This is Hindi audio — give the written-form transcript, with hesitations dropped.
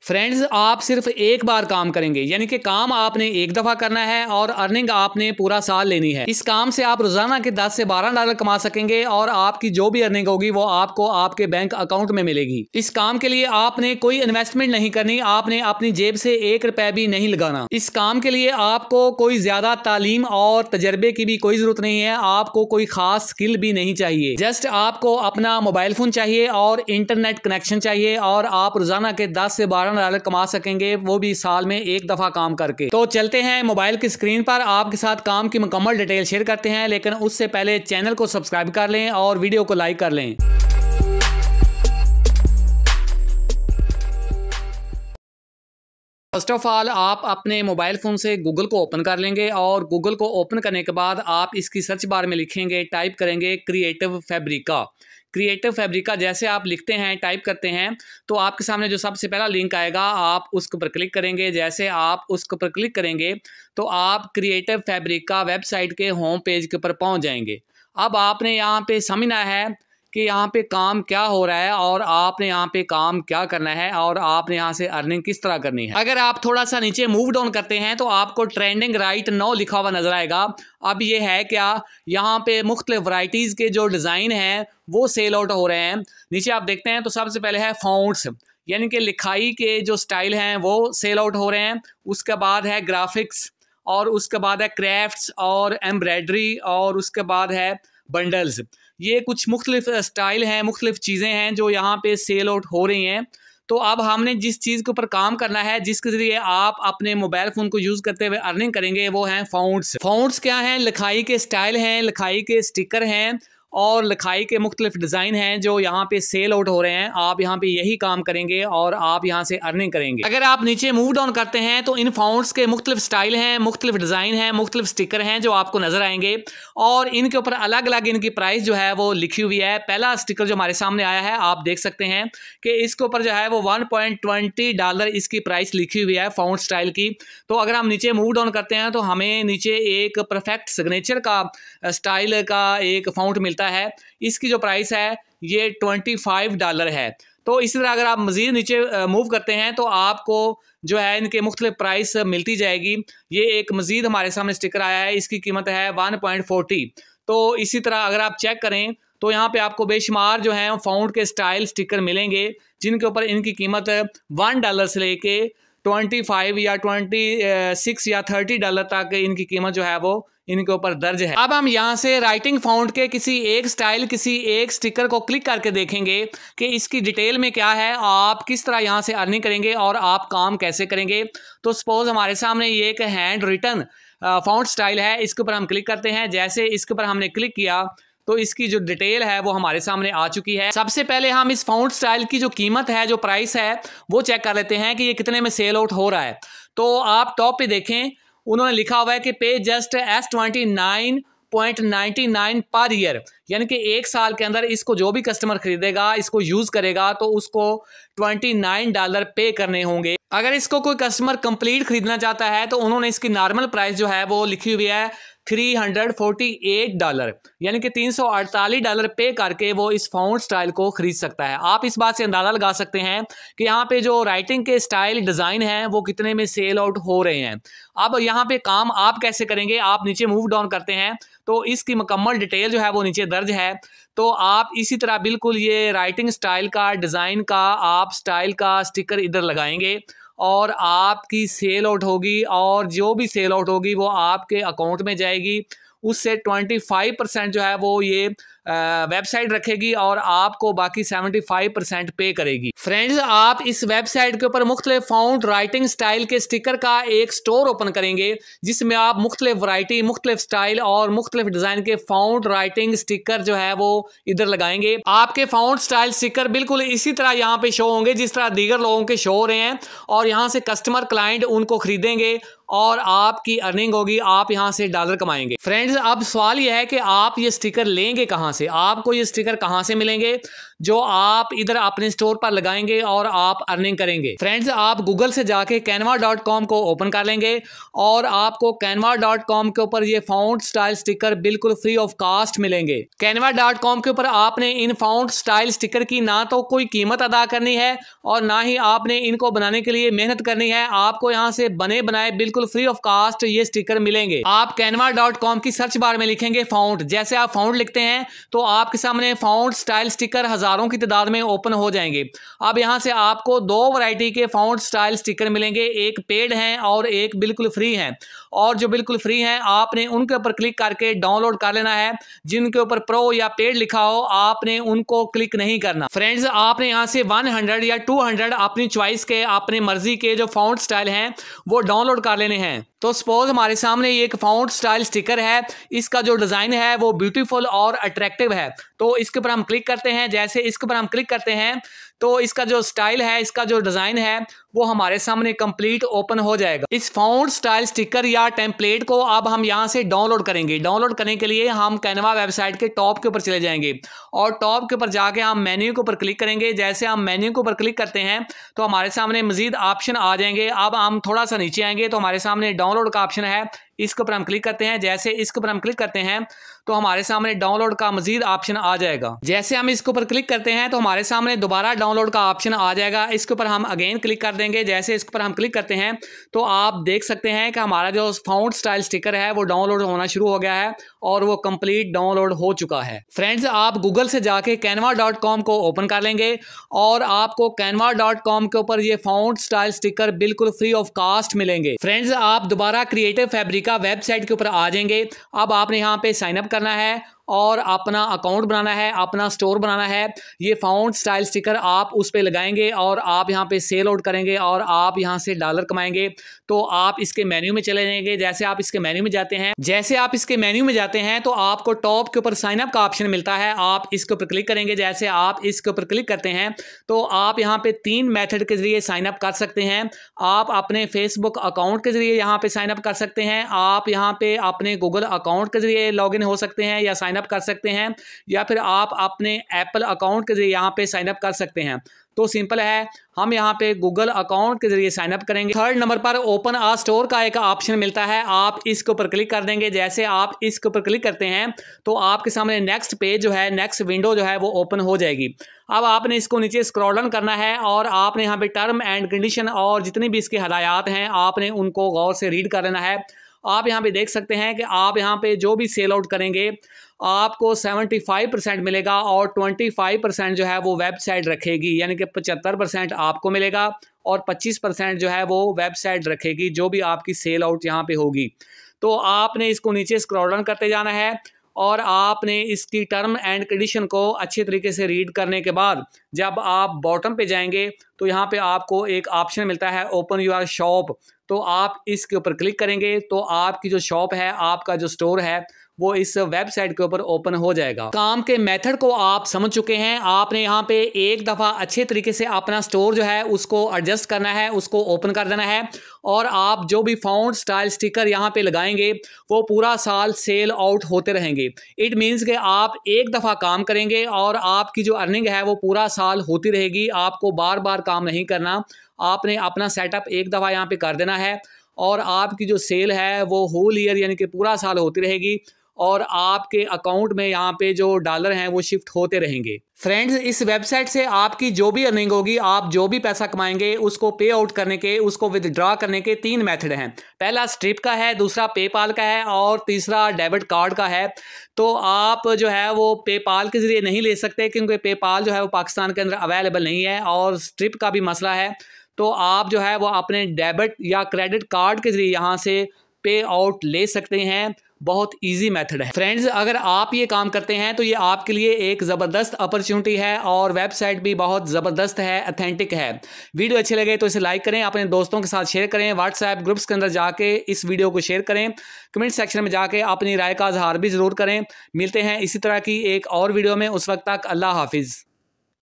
फ्रेंड्स, आप सिर्फ एक बार काम करेंगे, यानी कि काम आपने एक दफा करना है और अर्निंग आपने पूरा साल लेनी है। इस काम से आप रोजाना के 10 से 12 डॉलर कमा सकेंगे और आपकी जो भी अर्निंग होगी वो आपको आपके बैंक अकाउंट में मिलेगी। इस काम के लिए आपने कोई इन्वेस्टमेंट नहीं करनी, आपने अपनी जेब से 1 रुपए भी नहीं लगाना। इस काम के लिए आपको कोई ज्यादा तालीम और तजर्बे की भी कोई जरूरत नहीं है, आपको कोई खास स्किल भी नहीं चाहिए। जस्ट आपको अपना मोबाइल फोन चाहिए और इंटरनेट कनेक्शन चाहिए और आप रोजाना के 10 से 12 डॉलर कमा सकेंगे, वो भी साल में एक दफा काम करके। तो चलते हैं मोबाइल की स्क्रीन पर, आपके साथ काम की मुकम्मल डिटेल शेयर करते हैं, लेकिन उससे पहले चैनल को सब्सक्राइब कर लें और वीडियो को लाइक कर लें। फर्स्ट ऑफ ऑल आप अपने मोबाइल फ़ोन से गूगल को ओपन कर लेंगे और गूगल को ओपन करने के बाद आप इसकी सर्च बार में लिखेंगे, टाइप करेंगे क्रिएटिव फैब्रिका। क्रिएटिव फैब्रिका जैसे आप लिखते हैं, टाइप करते हैं, तो आपके सामने जो सबसे पहला लिंक आएगा आप उसके ऊपर क्लिक करेंगे। जैसे आप उसके ऊपर क्लिक करेंगे तो आप क्रिएटिव फैब्रिका वेबसाइट के होम पेज के ऊपर पहुंच जाएंगे। अब आपने यहाँ पे समझना है कि यहाँ पे काम क्या हो रहा है और आपने यहाँ पे काम क्या करना है और आपने यहाँ से अर्निंग किस तरह करनी है। अगर आप थोड़ा सा नीचे मूव डाउन करते हैं तो आपको ट्रेंडिंग राइट नाउ लिखा हुआ नजर आएगा। अब ये है क्या, यहाँ पे मुख्तलिफ वैरायटीज़ के जो डिज़ाइन हैं वो सेल आउट हो रहे हैं। नीचे आप देखते हैं तो सबसे पहले है फॉन्ट्स, यानी कि लिखाई के जो स्टाइल हैं वो सेल आउट हो रहे हैं। उसके बाद है ग्राफिक्स और उसके बाद है क्राफ्ट्स और एम्ब्रॉयडरी और उसके बाद है बंडल्स। ये कुछ मुख्तलिफ स्टाइल हैं, मुख्तलिफ चीज़ें हैं जो यहाँ पे सेल आउट हो रही हैं। तो अब हमने जिस चीज़ के ऊपर काम करना है, जिसके ज़रिए आप अपने मोबाइल फ़ोन को यूज़ करते हुए अर्निंग करेंगे, वो हैं फॉन्ट्स। फॉन्ट्स क्या हैं? लिखाई के स्टाइल हैं, लिखाई के स्टिकर हैं और लिखाई के मुख्तलिफ डिज़ाइन हैं जो यहाँ पे सेल आउट हो रहे हैं। आप यहाँ पे यही काम करेंगे और आप यहाँ से अर्निंग करेंगे। अगर आप नीचे मूव डाउन करते हैं तो इन फॉन्ट्स के मुख्तलिफ स्टाइल हैं, मुख्तलिफ डिज़ाइन हैं, मुख्तलिफ स्टिकर हैं जो आपको नजर आएंगे और इनके ऊपर अलग अलग इनकी प्राइस जो है वो लिखी हुई है। पहला स्टिकर जो हमारे सामने आया है आप देख सकते हैं कि इसके ऊपर जो है वो $1.20 इसकी प्राइस लिखी हुई है फॉन्ट स्टाइल की। तो अगर हम नीचे मूव डाउन करते हैं तो हमें नीचे एक परफेक्ट सिग्नेचर का स्टाइल का एक फॉन्ट मिलता है। इसकी जो प्राइस है ये $25 है। तो इसी तरह अगर आप मजीद नीचे मूव करते हैं तो आपको जो है इनके मुख्तलिफ प्राइस मिलती जाएगी। ये एक मजीद हमारे सामने स्टिकर आया है, इसकी कीमत है 1.40। तो इसी तरह अगर आप चेक करें तो यहाँ पे आपको बेशुमार जो है फॉन्ट के स्टाइल स्टिकर मिलेंगे जिनके ऊपर इनकी कीमत $1 से लेके 25 या 26 या $30 तक इनकी कीमत जो है वो इनके ऊपर दर्ज है। अब हम यहाँ से राइटिंग फॉन्ट के किसी एक स्टाइल, किसी एक स्टिकर को क्लिक करके देखेंगे कि इसकी डिटेल में क्या है, आप किस तरह यहाँ से अर्निंग करेंगे और आप काम कैसे करेंगे। तो सपोज हमारे सामने ये एक हैंड रिटन फॉन्ट स्टाइल है, इसके ऊपर हम क्लिक करते हैं। जैसे इसके ऊपर हमने क्लिक किया तो इसकी जो डिटेल है वो हमारे सामने आ चुकी है। सबसे पहले हम इस फॉन्ट स्टाइल की जो कीमत है, जो प्राइस है, वो चेक कर लेते हैं कि ये कितने में सेल आउट हो रहा है। तो आप टॉप पे देखें, उन्होंने लिखा हुआ है कि पे जस्ट $29.99 पर ईयर, यानी कि एक साल के अंदर इसको जो भी कस्टमर खरीदेगा, इसको यूज करेगा तो उसको $29 पे करने होंगे। अगर इसको कोई कस्टमर कंप्लीट खरीदना चाहता है तो उन्होंने इसकी नॉर्मल प्राइस जो है वो लिखी हुई है $348, यानी कि $348 पे करके वो इस फॉन्ट स्टाइल को खरीद सकता है। आप इस बात से अंदाजा लगा सकते हैं कि यहाँ पे जो राइटिंग के स्टाइल डिज़ाइन हैं वो कितने में सेल आउट हो रहे हैं। अब यहाँ पे काम आप कैसे करेंगे, आप नीचे मूव डाउन करते हैं तो इसकी मुकम्मल डिटेल जो है वो नीचे दर्ज है। तो आप इसी तरह बिल्कुल ये राइटिंग स्टाइल का, डिज़ाइन का, आप स्टाइल का स्टिकर इधर लगाएंगे और आपकी सेल आउट होगी और जो भी सेल आउट होगी वो आपके अकाउंट में जाएगी। उससे 25% जो है वो ये वेबसाइट रखेगी और आपको बाकी 75% पे करेगी। फ्रेंड्स, आप इस वेबसाइट के ऊपर मुख्तलिफ फॉन्ट, राइटिंग स्टाइल के स्टिकर का एक स्टोर ओपन करेंगे जिसमें आप मुख्तलिफ वैरायटी, मुख्तलिफ स्टाइल और मुख्तलिफ डिज़ाइन के फॉन्ट, राइटिंग स्टिकर जो है वो इधर लगाएंगे। आपके फॉन्ट स्टाइल स्टिकर बिल्कुल इसी तरह यहाँ पे शो होंगे जिस तरह दीगर लोगों के शो हो रहे हैं और यहाँ से कस्टमर, क्लाइंट उनको खरीदेंगे और आपकी अर्निंग होगी, आप यहाँ से डॉलर कमाएंगे। फ्रेंड्स, अब सवाल यह है कि आप ये स्टिकर लेंगे कहाँ से, आपको ये स्टिकर कहाँ से मिलेंगे। जो आप इधर अपने स्टोर पर लगाएंगे और आप अर्निंग करेंगे। फ्रेंड्स, आप गूगल से जाके canva.com को ओपन कर लेंगे और आपको canva.com के ऊपर ये फाउंट स्टाइल स्टिकर बिल्कुल फ्री ऑफ कास्ट मिलेंगे। canva.com के ऊपर आपने इन फाउंट स्टाइल स्टिकर की ना तो कोई कीमत अदा करनी है और ना ही आपने इनको बनाने के लिए मेहनत करनी है। आपको यहाँ से बने बनाए बिल्कुल फ्री ऑफ कास्ट ये स्टिकर मिलेंगे। आप canva.com की सर्च बार में लिखेंगे फाउंट। जैसे आप फाउंट लिखते हैं तो आपके सामने फाउंट स्टाइल स्टिकर हजारों की तादाद में ओपन हो जाएंगे। अब यहाँ से आपको दो वैरायटी के फाउंट स्टाइल स्टिकर मिलेंगे, एक पेड हैं और एक बिल्कुल फ्री हैं। और जो बिल्कुल फ्री हैं आपने उनके ऊपर क्लिक करके डाउनलोड कर लेना है। जिनके ऊपर प्रो या पेड लिखा हो आपने उनको क्लिक नहीं करना। फ्रेंड्स, आपने यहाँ से 100 या 200 अपनी चॉइस के, अपनी मर्जी के जो फाउंट स्टाइल हैं वो डाउनलोड कर लेने हैं। तो सपोज हमारे सामने ये एक फाउंट स्टाइल स्टिकर है, इसका जो डिजाइन है वो ब्यूटीफुल और अट्रैक्टिव है। तो इसके ऊपर हम क्लिक करते हैं। जैसे इसके ऊपर हम क्लिक करते हैं तो इसका जो स्टाइल है, इसका जो डिजाइन है वो हमारे सामने कंप्लीट ओपन हो जाएगा। इस फाउंट स्टाइल स्टिकर या टेम्पलेट को अब हम यहाँ से डाउनलोड करेंगे। डाउनलोड करने के लिए हम कैनवा वेबसाइट के टॉप के ऊपर चले जाएंगे और टॉप के ऊपर जाके हम मेन्यू के ऊपर क्लिक करेंगे। जैसे हम मेन्यू के ऊपर क्लिक करते हैं तो हमारे सामने मजीद ऑप्शन आ जाएंगे। अब हम थोड़ा सा नीचे आएंगे तो हमारे सामने डाउनलोड का ऑप्शन है, इसके ऊपर हम क्लिक करते हैं। जैसे इसके ऊपर हम क्लिक करते हैं तो हमारे सामने डाउनलोड का मजीद ऑप्शन आ जाएगा। जैसे हम इसके ऊपर क्लिक करते हैं तो हमारे सामने दोबारा डाउनलोड का ऑप्शन आ जाएगा। इसके ऊपर हम अगेन क्लिक कर देंगे। जैसे इसके ऊपर हम क्लिक करते हैं तो आप देख सकते हैं कि हमारा जो फाउंट स्टाइल स्टिकर है वो डाउनलोड होना शुरू हो गया है और वो कंप्लीट डाउनलोड हो चुका है। फ्रेंड्स, आप गूगल से जाके canva.com को ओपन कर लेंगे और आपको canva.com के ऊपर ये फाउंट स्टाइल स्टिकर बिल्कुल फ्री ऑफ कास्ट मिलेंगे। फ्रेंड्स, आप दोबारा क्रिएटिव फैब्रिका वेबसाइट के ऊपर आ जाएंगे। अब आपने यहाँ पे साइन अप करना है और अपना अकाउंट बनाना है, अपना स्टोर बनाना है। ये फाउंट स्टाइल स्टिकर आप उस पे लगाएंगे और आप यहाँ पे सेल आउट करेंगे और आप यहाँ से डॉलर कमाएंगे। तो आप इसके मेन्यू में चले जाएंगे। जैसे आप इसके मेन्यू में जाते हैं तो आपको टॉप के ऊपर साइन अप का ऑप्शन मिलता है। आप इसके ऊपर क्लिक करेंगे। जैसे आप इसके ऊपर क्लिक करते हैं तो आप यहाँ पे 3 मेथड के जरिए साइन अप कर सकते हैं। आप अपने फेसबुक अकाउंट के जरिए यहाँ पे साइन अप कर सकते हैं। आप यहाँ पे अपने गूगल अकाउंट के जरिए लॉग इन हो सकते हैं या साइन अप कर सकते हैं, या फिर आप अपने एप्पल अकाउंट के जरिए यहाँ पे साइन अप कर सकते हैं। तो सिंपल है, हम यहाँ पे गूगल अकाउंट के जरिए साइन अप करेंगे। थर्ड नंबर पर ओपन आ स्टोर का एक ऑप्शन मिलता है, आप इसके ऊपर क्लिक कर देंगे। जैसे आप इसके ऊपर क्लिक करते हैं तो आपके सामने नेक्स्ट पेज जो है, नेक्स्ट विंडो जो है वो ओपन हो जाएगी। अब आपने इसको नीचे स्क्रॉल डाउन करना है और आपने यहाँ पे टर्म एंड कंडीशन और जितनी भी इसके हदायत हैं आपने उनको गौर से रीड कर लेना है। आप यहाँ पे देख सकते हैं कि आप यहाँ पे जो भी सेल आउट करेंगे आपको 75% मिलेगा और 25% जो है वो वेबसाइट रखेगी, यानी कि 75% आपको मिलेगा और 25% जो है वो वेबसाइट रखेगी जो भी आपकी सेल आउट यहाँ पे होगी। तो आपने इसको नीचे स्क्रॉल डाउन करते जाना है और आपने इसकी टर्म एंड कंडीशन को अच्छे तरीके से रीड करने के बाद जब आप बॉटम पे जाएंगे तो यहाँ पे आपको एक ऑप्शन मिलता है ओपन योर शॉप। तो आप इसके ऊपर क्लिक करेंगे तो आपकी जो शॉप है, आपका जो स्टोर है वो इस वेबसाइट के ऊपर ओपन हो जाएगा। काम के मेथड को आप समझ चुके हैं। आपने यहाँ पे एक दफ़ा अच्छे तरीके से अपना स्टोर जो है उसको एडजस्ट करना है, उसको ओपन कर देना है और आप जो भी फाउंट स्टाइल स्टिकर यहाँ पे लगाएंगे वो पूरा साल सेल आउट होते रहेंगे। इट मीन्स कि आप एक दफ़ा काम करेंगे और आपकी जो अर्निंग है वो पूरा साल होती रहेगी। आपको बार बार काम नहीं करना, आपने अपना सेटअप एक दफ़ा यहाँ पे कर देना है और आपकी जो सेल है वो होल ईयर यानी कि पूरा साल होती रहेगी और आपके अकाउंट में यहाँ पे जो डॉलर हैं वो शिफ्ट होते रहेंगे। फ्रेंड्स, इस वेबसाइट से आपकी जो भी अर्निंग होगी, आप जो भी पैसा कमाएंगे उसको पे आउट करने के, उसको विदड्रॉ करने के 3 मेथड हैं। पहला स्ट्रिप का है, दूसरा पेपाल का है और तीसरा डेबिट कार्ड का है। तो आप जो है वो पेपाल के जरिए नहीं ले सकते क्योंकि पेपाल जो है वो पाकिस्तान के अंदर अवेलेबल नहीं है और स्ट्रिप का भी मसला है। तो आप जो है वो अपने डेबिट या क्रेडिट कार्ड के जरिए यहाँ से पे आउट ले सकते हैं। बहुत इजी मेथड है। फ्रेंड्स, अगर आप ये काम करते हैं तो ये आपके लिए एक ज़बरदस्त अपॉर्चुनिटी है और वेबसाइट भी बहुत ज़बरदस्त है, अथेंटिक है। वीडियो अच्छे लगे तो इसे लाइक करें, अपने दोस्तों के साथ शेयर करें, व्हाट्सएप ग्रुप्स के अंदर जाके इस वीडियो को शेयर करें, कमेंट सेक्शन में जाके अपनी राय का इजहार भी ज़रूर करें। मिलते हैं इसी तरह की एक और वीडियो में, उस वक्त तक अल्लाह हाफिज़।